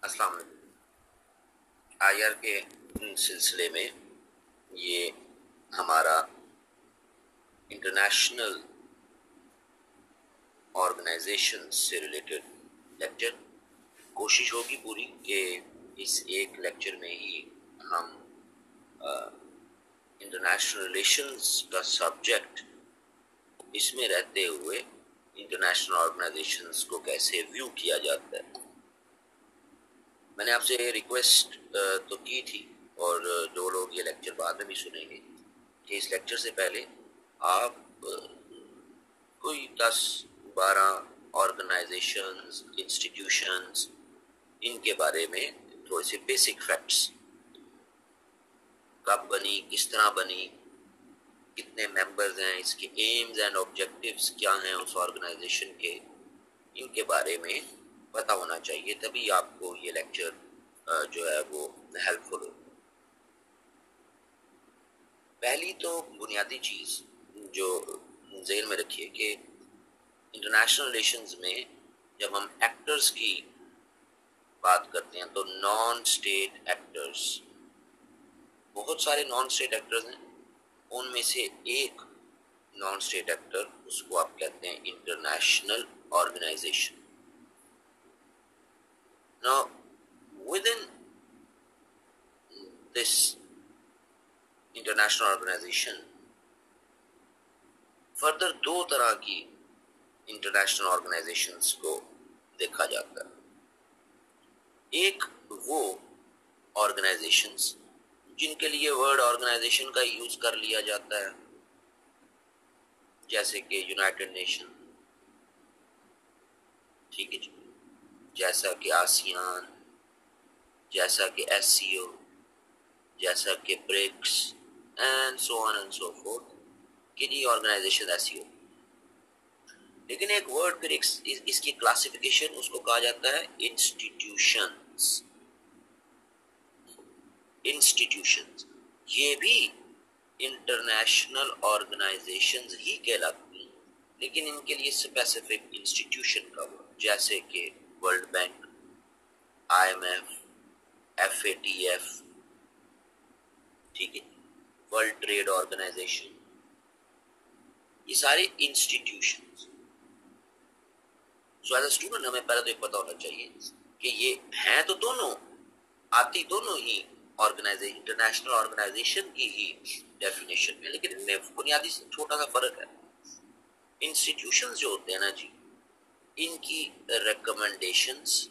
अस्सलाम वालेकुम। आईआर के सिलसिले में ये हमारा इंटरनेशनल ऑर्गेनाइजेशन से रिलेटेड लेक्चर। कोशिश होगी पूरी कि इस एक लेक्चर में ही हम इंटरनेशनल रिलेशंस का सब्जेक्ट इसमें रहते हुए इंटरनेशनल ऑर्गेनाइजेशंस को कैसे व्यू किया जाता है। मैंने आपसे रिक्वेस्ट तो की थी और जो लोग ये लेक्चर बाद में भी सुनेंगे कि इस लेक्चर से पहले आप कोई 10-12 ऑर्गेनाइजेशंस, इंस्टीट्यूशंस, इनके बारे में थोड़े से बेसिक फैक्ट्स, कब बनी, किस तरह बनी, कितने मेंबर्स हैं, इसके एम्स एंड ऑब्जेक्टिव्स क्या हैं उस ऑर्गेनाइजेशन के, इनके बारे में पता होना चाहिए, तभी आपको ये लेक्चर जो है वो हेल्पफुल हो। पहली तो बुनियादी चीज़ जो ज़हन में रखिए कि इंटरनेशनल रिलेशंस में जब हम एक्टर्स की बात करते हैं तो नॉन स्टेट एक्टर्स, बहुत सारे नॉन स्टेट एक्टर्स हैं, उनमें से एक नॉन स्टेट एक्टर, उसको आप कहते हैं international organization. Now within this international organization further दो तरह की इंटरनेशनल ऑर्गेनाइजेशंस को देखा जाता है। एक वो ऑर्गेनाइजेशंस जिनके लिए वर्ड ऑर्गेनाइजेशन का यूज कर लिया जाता है, जैसे कि यूनाइटेड नेशन, ठीक है जी, जैसा कि आसियान, जैसा कि एससीओ, जैसा कि BRICS and so on and so forth, कि जी ऑर्गेनाइजेशन ऐसी हो। लेकिन एक वर्ड फिर इसकी क्लासिफिकेशन, उसको कहा जाता है इंस्टीट्यूशंस। इंस्टीट्यूशंस ये भी इंटरनेशनल ऑर्गेनाइजेशंस ही कहलाती हैं, लेकिन इनके लिए स्पेसिफिक इंस्टीट्यूशन का वर्ड, जैसे कि वर्ल्ड बैंक, आईएमएफ, एफएटीएफ, ठीक है, वर्ल्ड ट्रेड ऑर्गेनाइजेशन, ये सारे institutions. So as a student हमें पहले तो ये पता होना चाहिए कि ये हैं तो दोनों, आती दोनों ही ऑर्गेनाइजेशन, इंटरनेशनल ऑर्गेनाइजेशन की ही डेफिनेशन में, लेकिन इनमें बुनियादी छोटा सा फर्क है। इंस्टीट्यूशंस जो होते हैं ना जी, इनकी रिकमेंडेशंस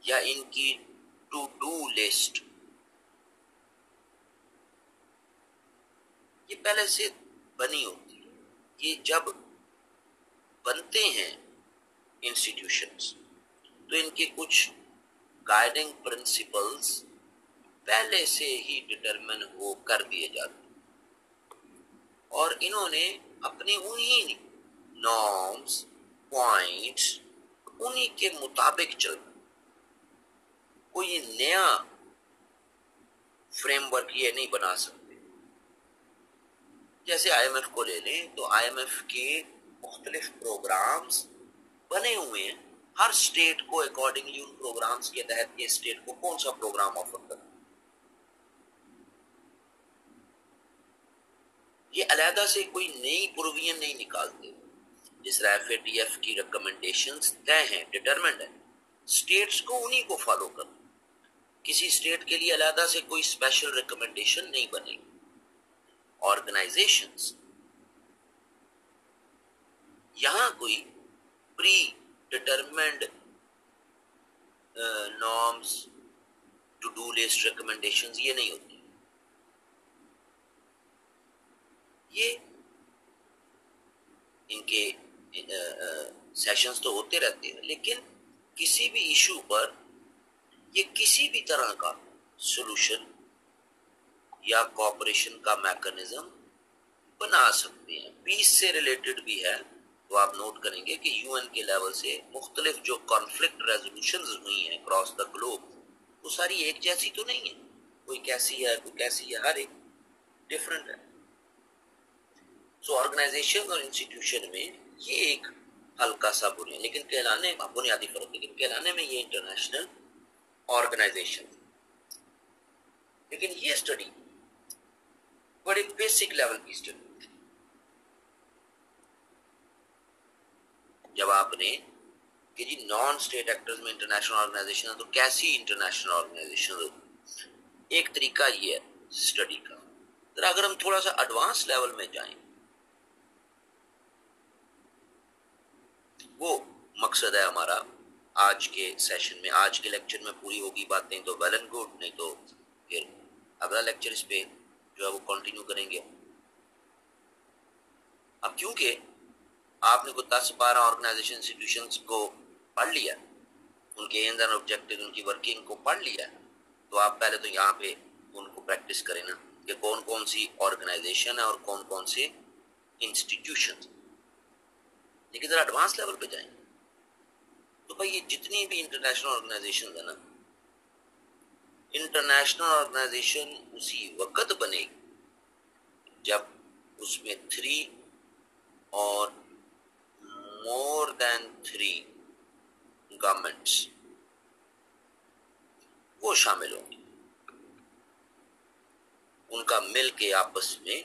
या इनकी टू डू लिस्ट ये पहले से बनी होती है। ये जब बनते हैं इंस्टीट्यूशंस तो इनके कुछ गाइडिंग प्रिंसिपल्स पहले से ही डिटरमिन हो कर दिए जाते हैं और इन्होंने अपने उन्हीं नॉर्म्स, पॉइंट्स, उन्हीं के मुताबिक चलना। कोई नया फ्रेमवर्क ये नहीं बना सकते। जैसे आईएमएफ को ले लें तो आईएमएफ के मुख्तलिफ प्रोग्राम्स बने हुए हैं, हर स्टेट को अकॉर्डिंगली उन प्रोग्राम्स के तहत ये स्टेट को कौन सा प्रोग्राम ऑफर करना, ये अलहदा से कोई नई प्रोविजन नहीं निकालते। जिस तरह एफएटीएफ की रिकमेंडेशंस तय हैं, डिटरमिन्ड है, स्टेट्स को उन्हीं को फॉलो करना। किसी स्टेट के लिए अलहदा से कोई स्पेशल रिकमेंडेशन नहीं बनेगी। ऑर्गेनाइजेशंस यहां कोई predetermined norms, to do list, recommendations ये नहीं होती। ये इनके सेशंस तो होते रहते हैं, लेकिन किसी भी इशू पर ये किसी भी तरह का सॉल्यूशन या कॉपरेशन का मैकेनिज्म बना सकते हैं। पीस से रिलेटेड भी है तो आप नोट करेंगे कि यूएन के लेवल से मुख्तलिफ जो कॉन्फ्लिक्ट रेजोल्यूशंस हुई हैं अक्रॉस द ग्लोब, वो सारी एक जैसी तो नहीं है, कोई कैसी है कोई कैसी है, हर एक डिफरेंट है। सो ऑर्गेनाइजेशन और इंस्टीट्यूशन में ये एक हल्का सा बुनियादी, लेकिन कहलाने बुनियादी फर्क, लेकिन कहलाने में ये इंटरनेशनल ऑर्गेनाइजेशन। लेकिन ये स्टडी बड़े बेसिक लेवल की स्टडी। जब आपने कि जी नॉन स्टेट एक्टर्स में इंटरनेशनल ऑर्गेनाइजेशन है, तो कैसी इंटरनेशनल ऑर्गेनाइजेशन होगी? एक तरीका ये है स्टडी का। तो अगर हम थोड़ा सा एडवांस लेवल में जाएं, वो मकसद है हमारा आज के सेशन में। आज के लेक्चर में पूरी होगी बातें तो वेल एंड गुड, नहीं तो फिर अगला लेक्चर इस पे जो है वो कंटिन्यू करेंगे। अब क्योंकि आपने को 10-12 ऑर्गेनाइजेशन इंस्टीट्यूशंस को पढ़ लिया, उनके एम्स एंड ऑब्जेक्टिव, उनकी वर्किंग को पढ़ लिया, तो आप पहले तो यहाँ पे उनको प्रैक्टिस करें ना कि कौन कौन सी ऑर्गेनाइजेशन है और कौन कौन से इंस्टीट्यूशन। लेकिन जरा एडवांस लेवल पे जाएंगे तो भाई ये जितनी भी इंटरनेशनल ऑर्गेनाइजेशन है ना, इंटरनेशनल ऑर्गेनाइजेशन उसी वक्त बनेगी जब उसमें 3 और मोर देन 3 गवर्नमेंट्स वो शामिल होंगे, उनका मिल के आपस में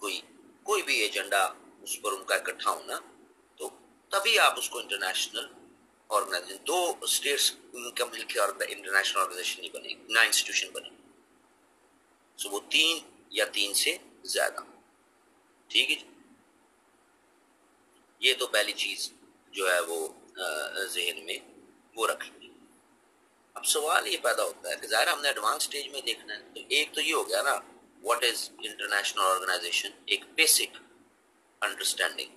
कोई भी एजेंडा उस पर उनका इकट्ठा होना, तो तभी आप उसको इंटरनेशनल ऑर्गेनाइजेशन। 2 स्टेट्स उनका मिलकर इंटरनेशनल ऑर्गेनाइजेशन नहीं बनेगी, ना इंस्टीट्यूशन बनेगी। सो वो 3 या 3 से ज्यादा। ठीक है, ये तो पहली चीज जो है वो जहन में वो रखेंगे। अब सवाल ये पैदा होता है कि ज़ाहिर हमने एडवांस स्टेज में देखना है, तो एक तो ये हो गया ना व्हाट इज इंटरनेशनल ऑर्गेनाइजेशन, एक बेसिक अंडरस्टैंडिंग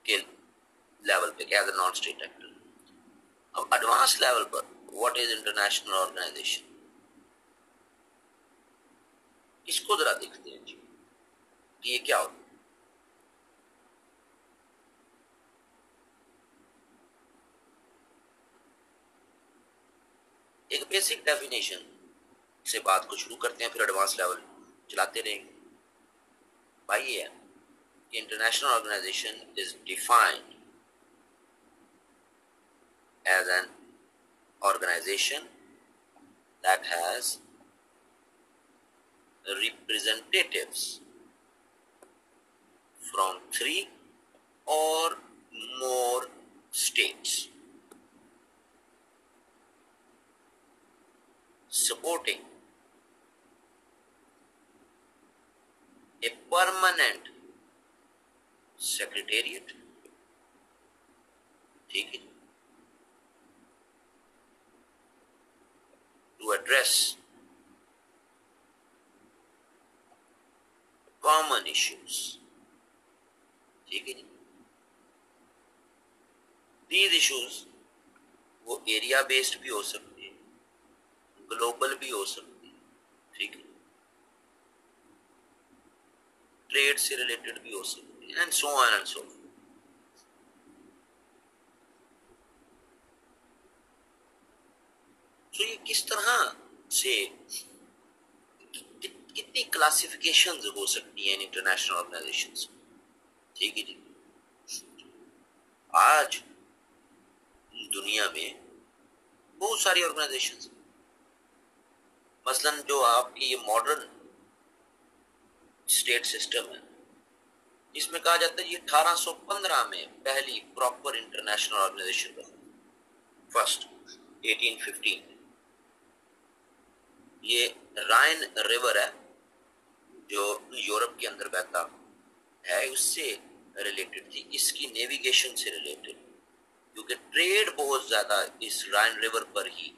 के लेवल पे as a non state actor. अब एडवांस लेवल पर व्हाट इज इंटरनेशनल ऑर्गेनाइजेशन, इसको जरा देखते हैं जी कि ये क्या होता है। एक बेसिक डेफिनेशन से बात को शुरू करते हैं, फिर एडवांस लेवल चलाते रहेंगे। भाई ये है international organization is defined as an organization that has representatives from 3 or more states supporting a permanent secretariat। ठीक है, to address common issues। ठीक है जी, these issues वो एरिया बेस्ड भी हो सकते हैं, ग्लोबल भी हो सकते हैं, ठीक है, ट्रेड से रिलेटेड भी हो सकते हैं, एंड सो ऑन एंड सो। तो ये किस तरह से कितनी क्लासिफिकेशंस हो सकती हैं इंटरनेशनल ऑर्गेनाइजेशंस। ठीक है जी, आज दुनिया में बहुत सारी ऑर्गेनाइजेशंस, मसलन जो आपकी ये मॉडर्न स्टेट सिस्टम है, इसमें कहा जाता है ये 1815 में पहली प्रॉपर इंटरनेशनल ऑर्गेनाइजेशन बनी, फर्स्ट 1815। ये राइन रिवर है जो यूरोप के अंदर बहता है, उससे रिलेटेड थी, इसकी नेविगेशन से रिलेटेड, क्योंकि ट्रेड बहुत ज्यादा इस राइन रिवर पर ही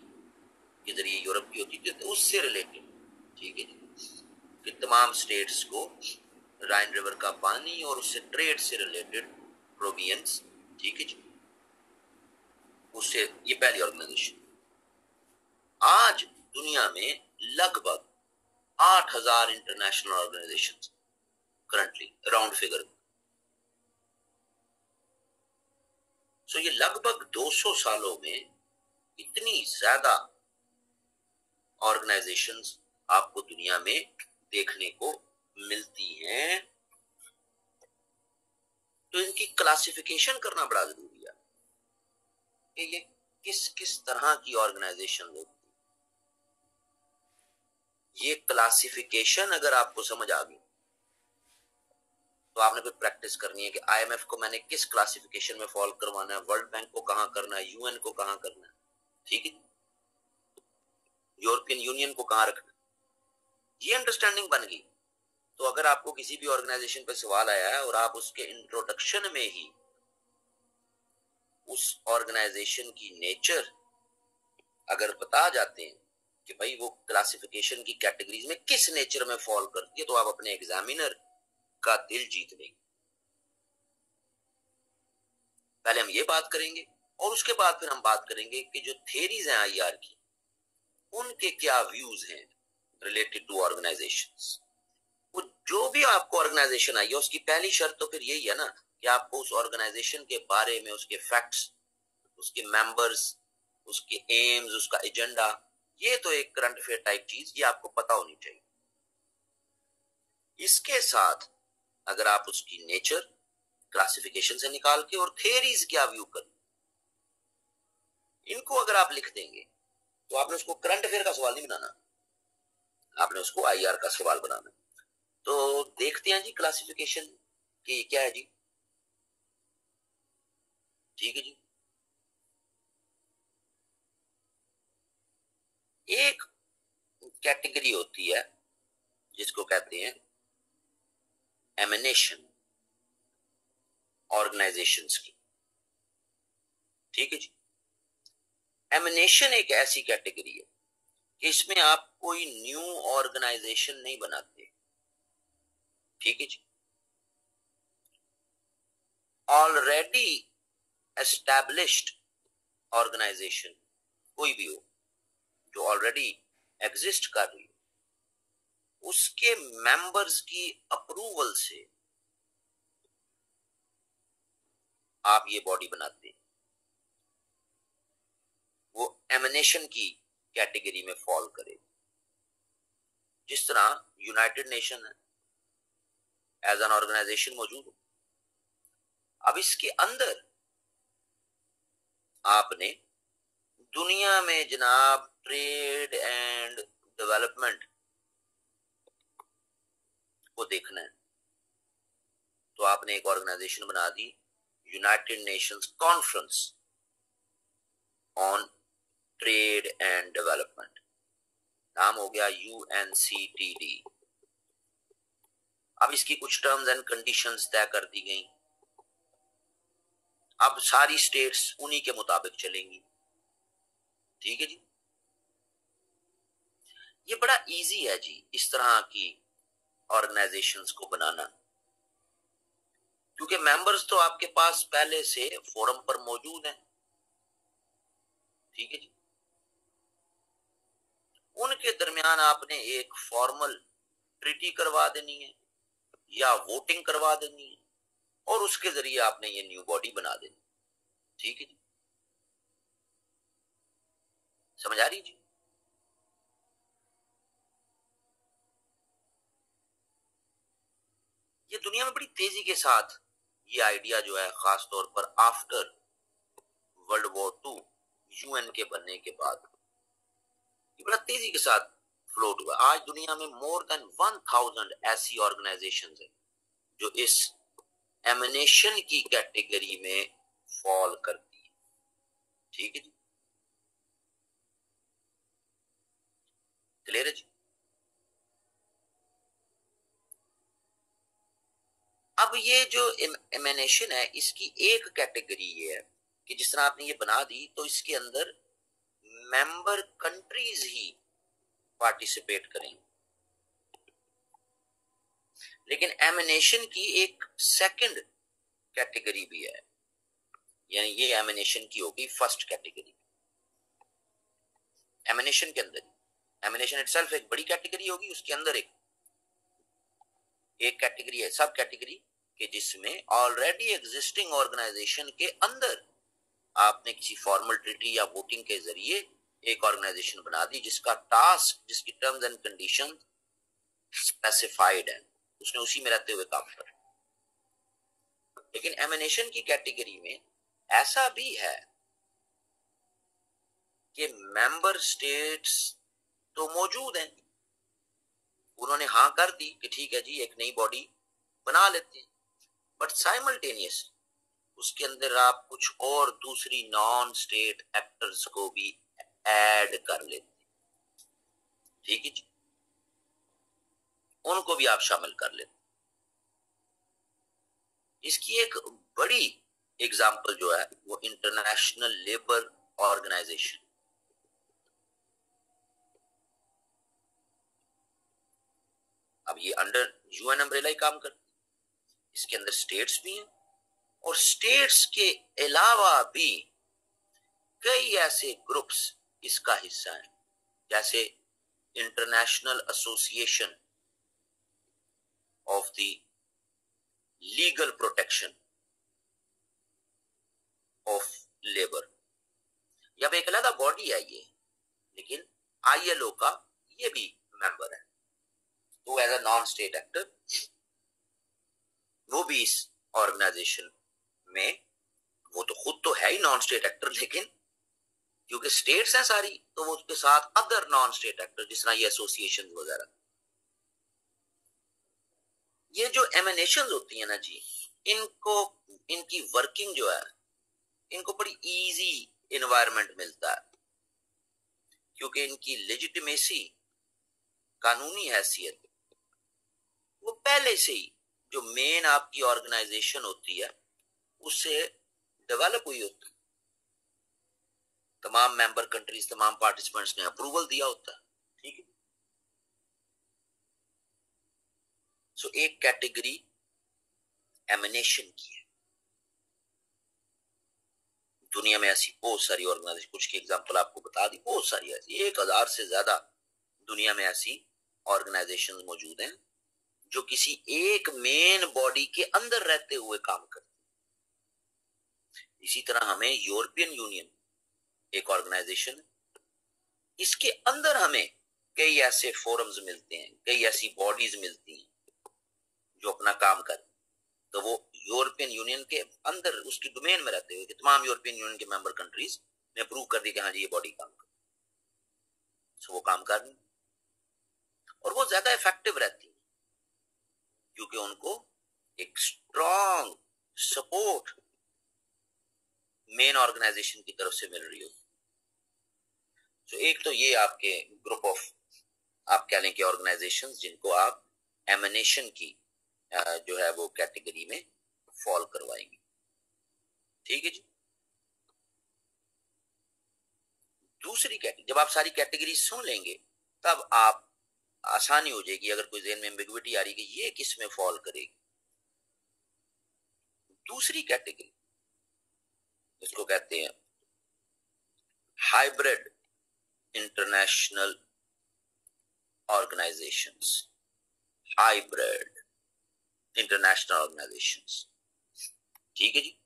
के जरिए यूरोप की होती थी, तो उससे रिलेटेड। ठीक है, कि तमाम स्टेट्स को राइन रिवर का पानी और उससे ट्रेड से रिलेटेड प्रोविजंस, ठीक है जी, उससे ये पहली ऑर्गेनाइजेशन। आज दुनिया में लगभग 8000 international organisations currently, round figure. So ये लगभग 200 सालों में इतनी ज्यादा ऑर्गेनाइजेशंस आपको दुनिया में देखने को मिलती हैं, तो इनकी क्लासिफिकेशन करना बड़ा जरूरी है। कि ये किस किस तरह की ऑर्गेनाइजेशन होती है। ये क्लासिफिकेशन अगर आपको समझ आ गई तो आपने फिर प्रैक्टिस करनी है कि आईएमएफ को मैंने किस क्लासिफिकेशन में फॉलो करवाना है, वर्ल्ड बैंक को कहां करना है, यूएन को कहां करना है, ठीक है, यूरोपियन यूनियन को कहां रखना है। ये अंडरस्टैंडिंग बन गई तो अगर आपको किसी भी ऑर्गेनाइजेशन पे सवाल आया है और आप उसके इंट्रोडक्शन में ही उस ऑर्गेनाइजेशन की नेचर अगर बता जाते हैं कि भाई वो क्लासिफिकेशन की कैटेगरीज में किस नेचर में फॉल करती है, तो आप अपने एग्जामिनर का दिल जीत लेंगे। पहले हम ये बात करेंगे और उसके बाद फिर हम बात करेंगे कि जो थेरीज हैं आईआर की, उनके क्या व्यूज हैं रिलेटेड टू ऑर्गेनाइजेशंस। वो जो भी आपको ऑर्गेनाइजेशन आई है उसकी पहली शर्त तो फिर यही है ना कि आपको उस ऑर्गेनाइजेशन के बारे में, उसके फैक्ट्स, उसके मेंबर्स, उसके एम्स, उसका एजेंडा, ये तो एक करंट अफेयर टाइप चीज, ये आपको पता होनी चाहिए। इसके साथ अगर आप उसकी नेचर क्लासिफिकेशन से निकाल के और थेरीज क्या व्यू कर, इनको अगर आप लिख देंगे तो आपने उसको करंट अफेयर का सवाल नहीं बनाना, आपने उसको आईआर का सवाल बनाना। तो देखते हैं जी क्लासिफिकेशन की क्या है जी। ठीक है जी, एक कैटेगरी होती है जिसको कहते हैं एमिनेशन ऑर्गेनाइजेशंस की। ठीक है जी, एमिनेशन एक ऐसी कैटेगरी है कि इसमें आप कोई न्यू ऑर्गेनाइजेशन नहीं बनाते। ठीक है जी, ऑलरेडी एस्टैब्लिश्ड ऑर्गेनाइजेशन कोई भी हो जो ऑलरेडी एग्जिस्ट कर रही हो, उसके मेंबर्स की अप्रूवल से आप ये बॉडी बनाते हैं, वो एमिनेशन की कैटेगरी में फॉल करे। जिस तरह यूनाइटेड नेशन है एज एन ऑर्गेनाइजेशन मौजूद हो, अब इसके अंदर आपने दुनिया में जनाब ट्रेड एंड डेवलपमेंट को देखना है तो आपने एक ऑर्गेनाइजेशन बना दी, United Nations conference on trade and development, नाम हो गया यूएनसीटीडी। अब इसकी कुछ टर्म्स एंड कंडीशंस तय कर दी गई, अब सारी स्टेट्स उन्हीं के मुताबिक चलेंगी। ठीक है जी, ये बड़ा इजी है जी इस तरह की ऑर्गेनाइजेशंस को बनाना, क्योंकि मेंबर्स तो आपके पास पहले से फोरम पर मौजूद हैं। ठीक है जी, उनके दरमियान आपने एक फॉर्मल ट्रीटी करवा देनी है या वोटिंग करवा देनी है और उसके जरिए आपने ये न्यू बॉडी बना देनी। ठीक है जी, समझ आ रही जी। ये दुनिया में बड़ी तेजी के साथ ये आइडिया जो है, खास तौर पर after world war two UN के बनने के बाद, ये बड़ा तेजी के साथ फ्लोट हुआ। आज दुनिया में मोर देन 1000 ऐसी ऑर्गेनाइजेशंस हैं जो इस एमिनेशन की कैटेगरी में फॉल करती है। ठीक है जी, क्लियर है जी। अब ये जो एमिनेशन है इसकी एक कैटेगरी ये है कि जिस तरह आपने ये बना दी तो इसके अंदर मेंबर कंट्रीज ही पार्टिसिपेट करेंगे, लेकिन एमिनेशन की एक सेकंड कैटेगरी भी है, यानी ये एमिनेशन की होगी फर्स्ट कैटेगरी। एमिनेशन के अंदर, एमिनेशन इटसेल्फ एक बड़ी कैटेगरी होगी, उसके अंदर एक कैटेगरी है सब कैटेगरी कि जिसमें ऑलरेडी एग्जिस्टिंग ऑर्गेनाइजेशन के अंदर आपने किसी फॉर्मल ट्रीटी या वोटिंग के जरिए एक ऑर्गेनाइजेशन बना दी जिसका टास्क, जिसकी टर्म्स एंड कंडीशन स्पेसिफाइड है, उसने उसी में रहते हुए काम करा। लेकिन एमिनेशन की कैटेगरी में ऐसा भी है कि मेंबर स्टेट्स तो मौजूद हैं, उन्होंने हाँ कर दी कि ठीक है जी एक नई बॉडी बना लेते हैं, बट साइमल्टेनियस उसके अंदर आप कुछ और दूसरी नॉन स्टेट एक्टर्स को भी ऐड कर लेते हैं, ठीक है जी, उनको भी आप शामिल कर लेते। इसकी एक बड़ी एग्जांपल जो है वो इंटरनेशनल लेबर ऑर्गेनाइजेशन। अब ये अंडर यूएन अम्ब्रेला ही काम करती है, इसके अंदर स्टेट्स भी हैं और स्टेट्स के अलावा भी कई ऐसे ग्रुप्स इसका हिस्सा हैं, जैसे international association of the legal protection of labour. अब एक अलग बॉडी है ये, लेकिन आईएलओ का ये भी मेंबर है, तो as a non state actor वो भी इस ऑर्गेनाइजेशन में, वो तो खुद तो है ही नॉन स्टेट एक्टर, लेकिन क्योंकि स्टेट्स हैं सारी तो वो उसके साथ अदर नॉन स्टेट एक्टर जिस तरह ये एसोसिएशन वगैरह, ये जो एमिनेशन होती है ना जी, इनको इनकी वर्किंग जो है इनको बड़ी इजी एनवायरनमेंट मिलता है, क्योंकि इनकी लेजिटिमेसी कानूनी हैसियत वो पहले से ही जो मेन आपकी ऑर्गेनाइजेशन होती है उससे डेवलप हुई होती है, तमाम मेंबर कंट्रीज तमाम पार्टिसिपेंट्स ने अप्रूवल दिया होता है, ठीक है। सो एक कैटेगरी एमिनेशन की है, दुनिया में ऐसी बहुत सारी ऑर्गेनाइजेशन, कुछ की एग्जांपल आपको बता दी, बहुत सारी ऐसी 1000 से ज्यादा दुनिया में ऐसी ऑर्गेनाइजेशन मौजूद हैं जो किसी एक मेन बॉडी के अंदर रहते हुए काम करते हैं। इसी तरह हमें यूरोपियन यूनियन एक ऑर्गेनाइजेशन है, इसके अंदर हमें कई ऐसे फोरम्स मिलते हैं, कई ऐसी बॉडीज मिलती हैं जो अपना काम करते, तो वो यूरोपियन यूनियन के अंदर उसकी डोमेन में रहते हुए तमाम यूरोपियन यूनियन के मेंबर कंट्रीज ने अप्रूव कर दिया कि हाँ जी ये बॉडी काम कर, सो वो काम कर रही और वो ज्यादा इफेक्टिव रहती है क्योंकि उनको एक स्ट्रॉन्ग सपोर्ट मेन ऑर्गेनाइजेशन की तरफ से मिल रही होती। तो एक तो ये आपके ग्रुप ऑफ आप कह लें कि ऑर्गेनाइजेशंस जिनको आप एमिनेशन की जो है वो कैटेगरी में फॉल करवाएंगे, ठीक है जी। दूसरी कैटेगरी, जब आप सारी कैटेगरी सुन लेंगे तब आप आसानी हो जाएगी, अगर कोई ज़हन में एम्बिग्विटी आ रही कि ये किस में फॉल करेगी। दूसरी कैटेगरी इसको कहते हैं hybrid international organisations, hybrid international organisations, ठीक है जी।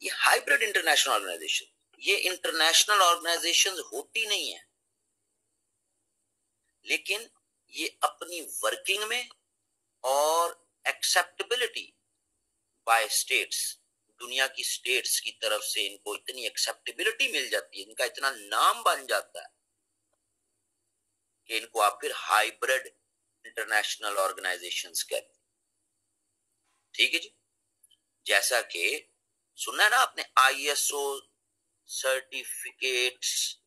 ये हाइब्रिड इंटरनेशनल ऑर्गेनाइजेशन, ये इंटरनेशनल ऑर्गेनाइजेशंस होती नहीं है, लेकिन ये अपनी वर्किंग में और एक्सेप्टेबिलिटी बाय स्टेट्स, दुनिया की स्टेट्स की तरफ से इनको इतनी एक्सेप्टेबिलिटी मिल जाती है, इनका इतना नाम बन जाता है कि इनको आप फिर हाइब्रिड इंटरनेशनल ऑर्गेनाइजेशंस कहते हैं, ठीक है जी। जैसा कि सुना है ना आपने आईएसओ सर्टिफिकेट्स,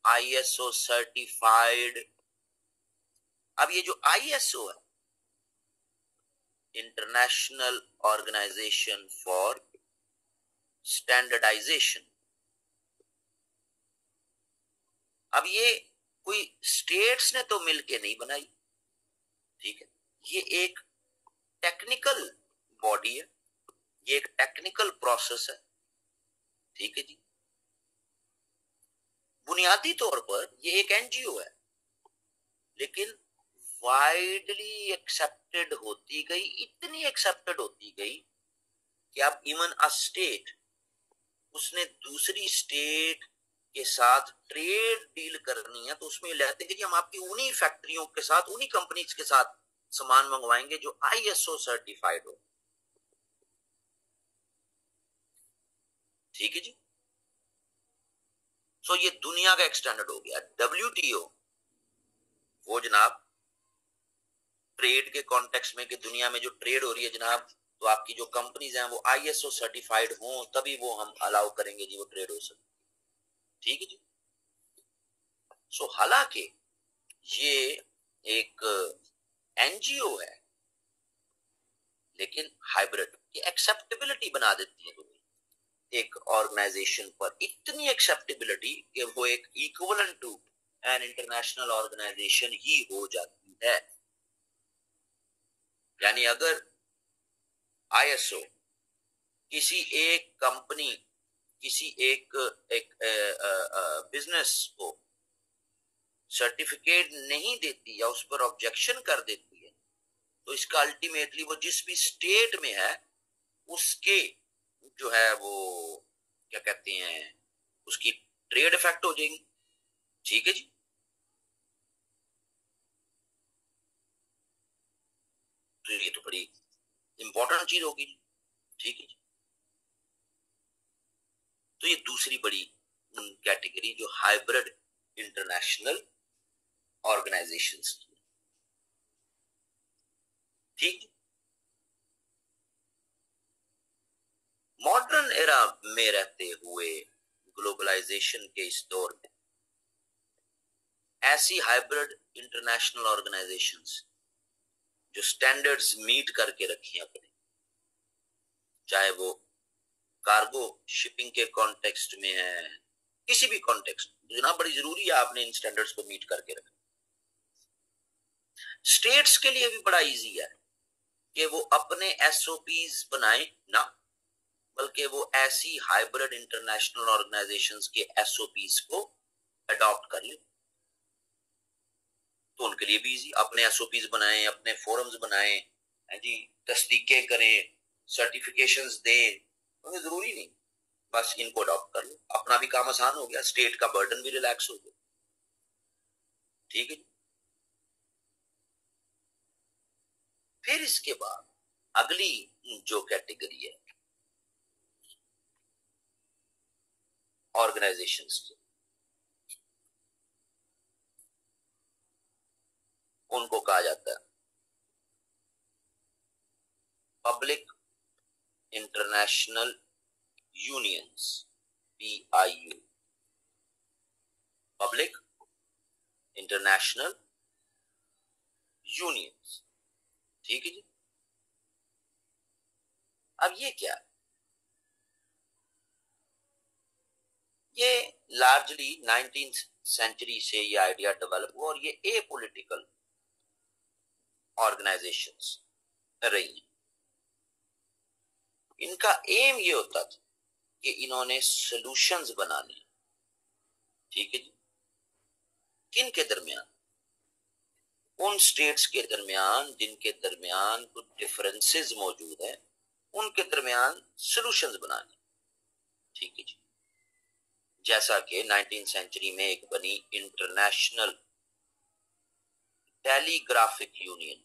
आईएसओ सर्टिफाइड। अब ये जो आईएसओ है, इंटरनेशनल ऑर्गेनाइजेशन फॉर स्टैंडर्डाइजेशन, अब ये कोई स्टेट्स ने तो मिलके नहीं बनाई, ठीक है, ये एक टेक्निकल बॉडी है, ये एक टेक्निकल प्रोसेस है, ठीक है जी। बुनियादी तौर पर ये एक एनजीओ है, लेकिन वाइडली एक्सेप्टेड होती गई, इतनी एक्सेप्टेड होती गई कि अब इवन अ स्टेट, उसने दूसरी स्टेट के साथ ट्रेड डील करनी है तो उसमें लेते हैं कि हम आपकी उन्हीं फैक्ट्रियों के साथ, उन्हीं कंपनीज के साथ सामान मंगवाएंगे जो आईएसओ सर्टिफाइड हो, ठीक है जी। सो ये दुनिया का एक स्टैंडर्ड हो गया। WTO वो जनाब ट्रेड के कॉन्टेक्स्ट में, कि दुनिया में जो ट्रेड हो रही है जनाब, तो आपकी जो कंपनीज हैं वो ISO सर्टिफाइड हों तभी वो हम अलाउ करेंगे जी, वो ट्रेड हो सकती। ठीक है जी। सो हालांकि ये एक NGO है, लेकिन हाइब्रिड की एक्सेप्टेबिलिटी बना देती है तुम्हें एक ऑर्गेनाइजेशन पर, इतनी एक्सेप्टेबिलिटी कि वो एक equivalent to an international organisation ही हो जाती है। यानी अगर ISO किसी एक कंपनी, किसी एक बिजनेस को सर्टिफिकेट नहीं देती या उस पर ऑब्जेक्शन कर देती है, तो इसका अल्टीमेटली वो जिस भी स्टेट में है उसके जो है वो क्या कहते हैं, उसकी ट्रेड इफेक्ट हो जाएगी। ठीक है जी। तो ये तो बड़ी इंपॉर्टेंट चीज होगी। ठीक है जी। तो ये दूसरी बड़ी कैटेगरी जो हाइब्रिड इंटरनेशनल ऑर्गेनाइजेशंस की। ठीक। मॉडर्न एरा में रहते हुए, ग्लोबलाइजेशन के इस दौर में, ऐसी हाइब्रिड इंटरनेशनल ऑर्गेनाइजेशंस जो स्टैंडर्ड्स मीट करके रखी अपने, चाहे वो कार्गो शिपिंग के कॉन्टेक्स्ट में है, किसी भी कॉन्टेक्स्ट, जनाब बड़ी जरूरी है आपने इन स्टैंडर्ड्स को मीट करके रखना। स्टेट्स के लिए भी बड़ा इजी है कि वो अपने SOPs बनाएं ना, बल्कि वो ऐसी हाइब्रिड इंटरनेशनल ऑर्गेनाइजेशंस के SOPs को अडॉप्ट कर ले। तो उनके लिए भी इजी, अपने SOPs बनाएं, अपने फोरम्स बनाएं, है जी, तस्दीकें करें, सर्टिफिकेशंस दें, उन्हें जरूरी नहीं, बस इनको अडॉप्ट कर लो, अपना भी काम आसान हो गया, स्टेट का बर्डन भी रिलैक्स हो गया। ठीक है। फिर इसके बाद अगली जो कैटेगरी है ऑर्गेनाइजेशंस की, उनको कहा जाता है public international unions, PIU, public international unions. ठीक है जी। अब ये क्या है? ये लार्जली 19th सेंचुरी से ये आइडिया डेवलप हुआ, और ये ए पॉलिटिकल ऑर्गेनाइजेशंस रही हैं। इनका एम ये होता था कि इन्होंने सॉल्यूशंस बनाने। ठीक है जी। किन के दरमियान? उन स्टेट्स के दरमियान जिनके दरमियान कुछ डिफरेंसेस मौजूद है, उनके दरमियान सॉल्यूशंस बनाने। ठीक है जी। जैसा कि 19th सेंचुरी में एक बनी इंटरनेशनल टेलीग्राफिक यूनियन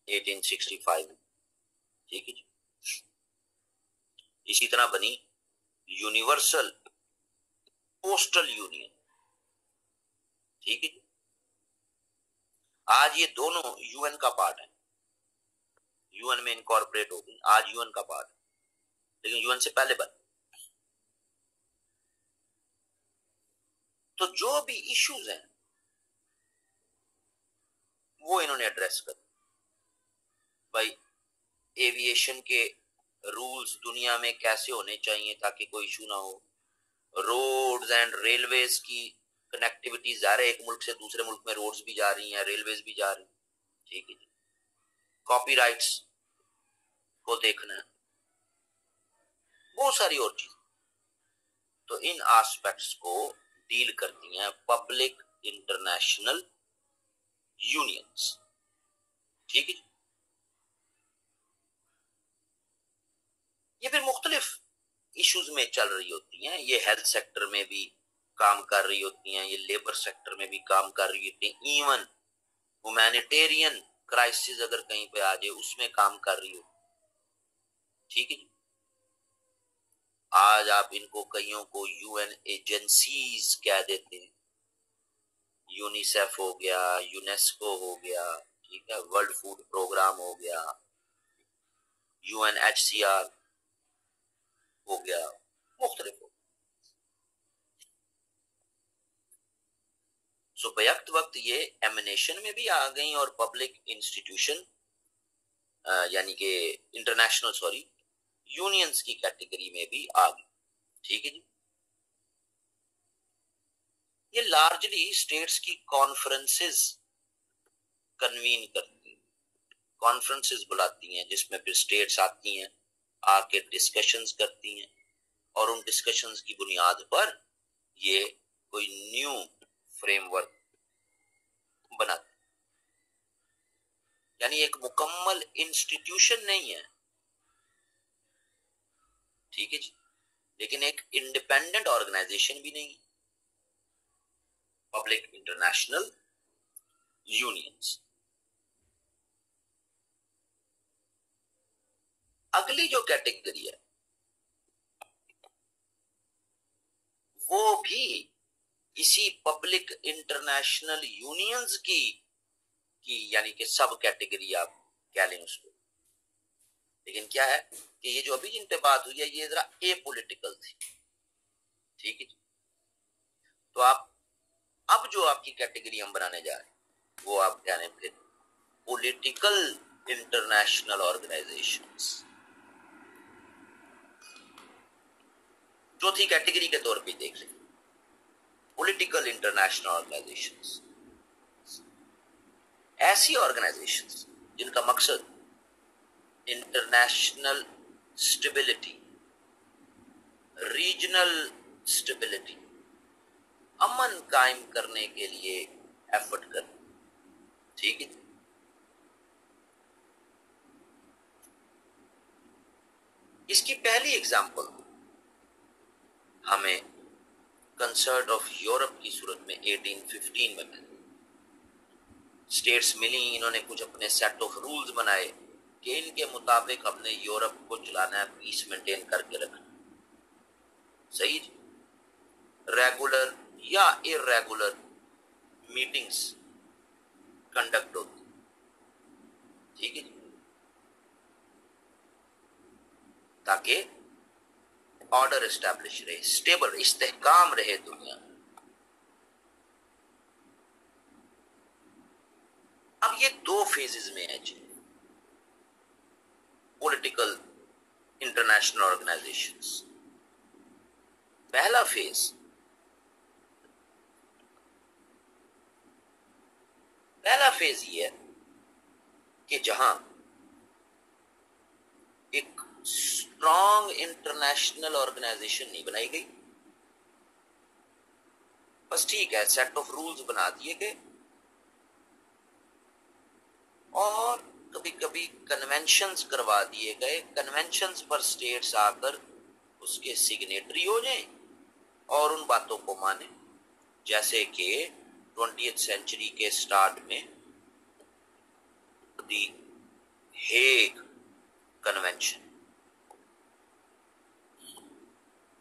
1865। ठीक है जी। इसी तरह बनी यूनिवर्सल पोस्टल यूनियन। ठीक है जी। आज ये दोनों UN का पार्ट है, UN में इनकॉर्पोरेट हो गई, आज UN का पार्ट है, लेकिन UN से पहले बन। तो जो भी इश्यूज हैं वो इन्होंने एड्रेस कर। भाई एविएशन के रूल्स दुनिया में कैसे होने चाहिए ताकि कोई इशू ना हो, रोड्स एंड रेलवेज की कनेक्टिविटी जा रहे, एक मुल्क से दूसरे मुल्क में रोड्स भी जा रही हैं, रेलवेज भी जा रही हैं। ठीक है। कॉपीराइट्स को देखना है, बहुत सारी और चीज। तो इन एस्पेक्ट्स को डील करती हैं पब्लिक इंटरनेशनल यूनियंस। ठीक है। ये फिर मुख्तलिफ इश्यूज में चल रही होती हैं, ये हेल्थ सेक्टर में भी काम कर रही होती हैं, ये लेबर सेक्टर में भी काम कर रही होती हैं, इवन ह्यूमैनिटेरियन क्राइसिस अगर कहीं पे आ जाए उसमें काम कर रही हो। ठीक है। आज आप इनको कईयों को यूएन एजेंसीज कह देते हैं। यूनिसेफ हो गया, यूनेस्को हो गया, ठीक है, वर्ल्ड फूड प्रोग्राम हो गया, यूएनएचसीआर हो गया, मुख्तलिफ हो। सो बैक वक्त ये एमिनेशन में भी आ गई और पब्लिक इंस्टीट्यूशन यानी कि इंटरनेशनल सॉरी यूनियंस की कैटेगरी में भी आ गई। ठीक है जी। ये लार्जली स्टेट्स की कॉन्फ्रेंसेस कन्वीन करती हैं, कॉन्फ्रेंसेस बुलाती हैं जिसमें फिर स्टेट्स आती हैं, आके डिस्कशंस करती हैं और उन डिस्कशंस की बुनियाद पर ये कोई न्यू फ्रेमवर्क बनाती, यानी एक मुकम्मल इंस्टीट्यूशन नहीं है, ठीक है जी, लेकिन एक इंडिपेंडेंट ऑर्गेनाइजेशन भी नहीं, पब्लिक इंटरनेशनल यूनियंस। अगली जो कैटेगरी है वो भी इसी पब्लिक इंटरनेशनल यूनियंस की यानी कि सब कैटेगरी आप कह लें उसको, लेकिन क्या है कि ये जो अभी जिन पे बात हुई है ये जरा एपॉलिटिकल थी। ठीक है, तो आप अब जो आपकी कैटेगरी हम बनाने जा रहे हैं वो आप क्या लें फिर पॉलिटिकल इंटरनेशनल ऑर्गेनाइजेशंस। चौथी कैटेगरी के तौर पे देख लें पॉलिटिकल इंटरनेशनल ऑर्गेनाइजेशंस, ऐसी ऑर्गेनाइजेशंस जिनका मकसद इंटरनेशनल स्टेबिलिटी, रीजनल स्टेबिलिटी, अमन कायम करने के लिए एफर्ट करना। ठीक है, इसकी पहली एग्जांपल हमें कंसर्ट ऑफ यूरोप की सूरत में 1815 में मिली। स्टेट्स मिली, इन्होंने कुछ अपने सेट ऑफ रूल्स बनाए कि इनके मुताबिक हमने यूरोप को चलाना है, पीस मेंटेन करके रखना। सही, रेगुलर या इरेगुलर मीटिंग्स कंडक्ट होती। ठीक है, ताकि ऑर्डर एस्टैब्लिश रहे, स्टेबल, इस्तेहकाम रहे दुनिया। अब ये दो फेजेस में है जी पॉलिटिकल इंटरनेशनल ऑर्गेनाइजेशंस। पहला फेज ये है कि जहां एक स्ट्रॉन्ग इंटरनेशनल ऑर्गेनाइजेशन नहीं बनाई गई, बस ठीक है सेट ऑफ रूल्स बना दिए गए और कभी कभी कन्वेंशंस करवा दिए गए, कन्वेंशंस पर स्टेट्स आकर उसके सिग्नेटरी हो जाएं और उन बातों को माने, जैसे कि 20th सेंचुरी के स्टार्ट में दी हेग कन्वेंशन,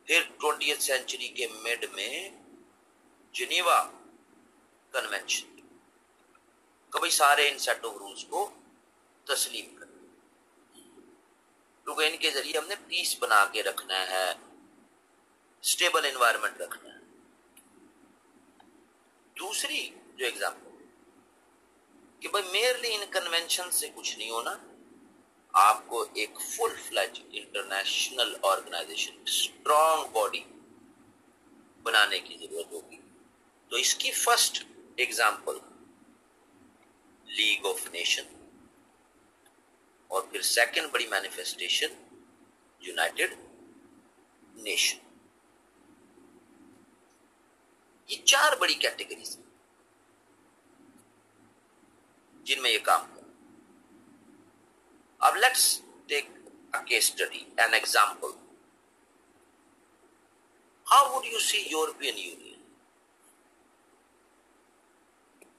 फिर 20th सेंचुरी के मिड में जिनेवा कन्वेंशन। कभी सारे इन सेट ऑफ रूल्स को तस्लीम कर, क्योंकि इनके जरिए हमने पीस बना के रखना है, स्टेबल एनवायरनमेंट रखना है। दूसरी जो एग्जाम्पल कि भाई मेयरली इन कन्वेंशन से कुछ नहीं होना, आपको एक full fledge international organization, strong body बनाने की जरूरत होगी। तो इसकी first example league of nation और फिर सेकंड बड़ी मैनिफेस्टेशन यूनाइटेड नेशन। ये चार बड़ी कैटेगरीज जिनमें ये काम कर। अब let's take a case study, an example. How would you see European Union?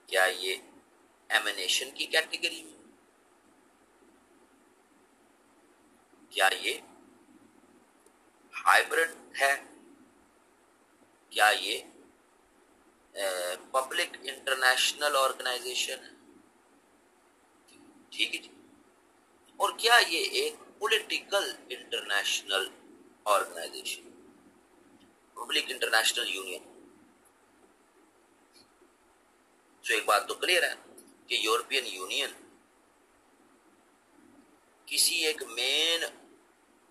क्या ये एमिनेशन की कैटेगरी में, क्या ये हाइब्रिड है? क्या ये पब्लिक इंटरनेशनल ऑर्गेनाइजेशन है? ठीक है जी। और क्या ये एक political international organization, public international union? तो एक बात तो क्लियर है कि यूरोपियन यूनियन किसी एक मेन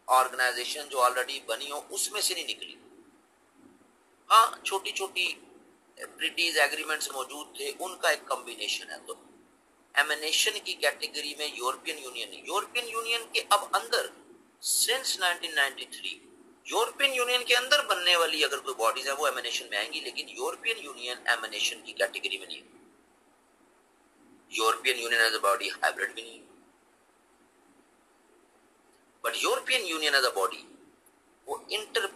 ऑर्गेनाइजेशन जो ऑलरेडी बनी हो उसमें से नहीं निकली। हाँ, छोटी छोटी ब्रिटिश एग्रीमेंट्स मौजूद थे, उनका एक कॉम्बिनेशन है। तो एमिनेशन की कैटेगरी में यूरोपियन यूनियन के अब अंदर सिंस 1993 यूरोपियन यूनियन के अंदर बनने वाली अगर कोई बॉडीज है वो एमिनेशन में आएंगी, लेकिन यूरोपियन यूनियन एमिनेशन की कैटेगरी में नहीं है। European Union as a body hybrid भी नहीं, but European Union as a body वो इंटर